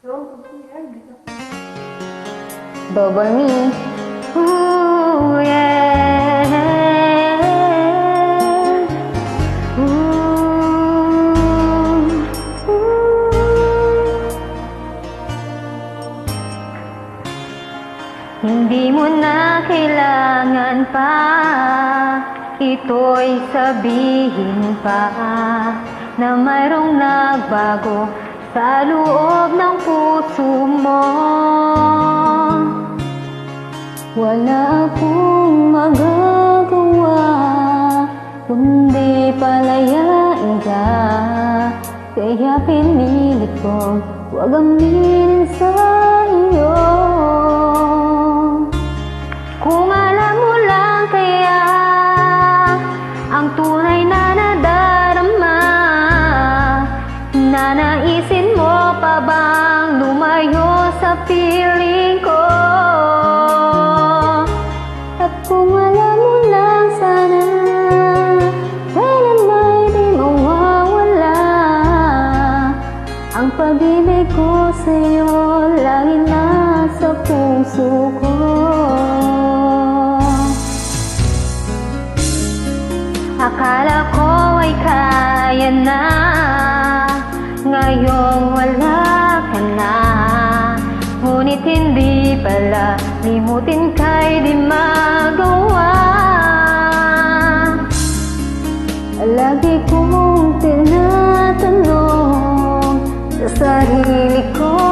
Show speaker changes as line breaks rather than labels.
Double me. Ooh, yeah. Ooh, ooh. Hindi mo na kailangan pa ito'y sabihin pa na mayroong nagbago sa loob ng puso mo. Wala akong magagawa kundi palayain ka, kaya pinilit kong huwag aminin sa iyo. Kung alam mo lang kaya ang tunay na nadarama, nanaisin mo pa bang lumayo sa piling ko? At kung alam mo lang sana, kailan may di mawawala ang pag-ibig ko sa'yo, lagi nasa puso ko. Akala ko ay kaya na, ngayong wala ka na. Ngunit hindi pala, limutin ka'y di magawa. Lagi kong tinatanong sa sarili ko,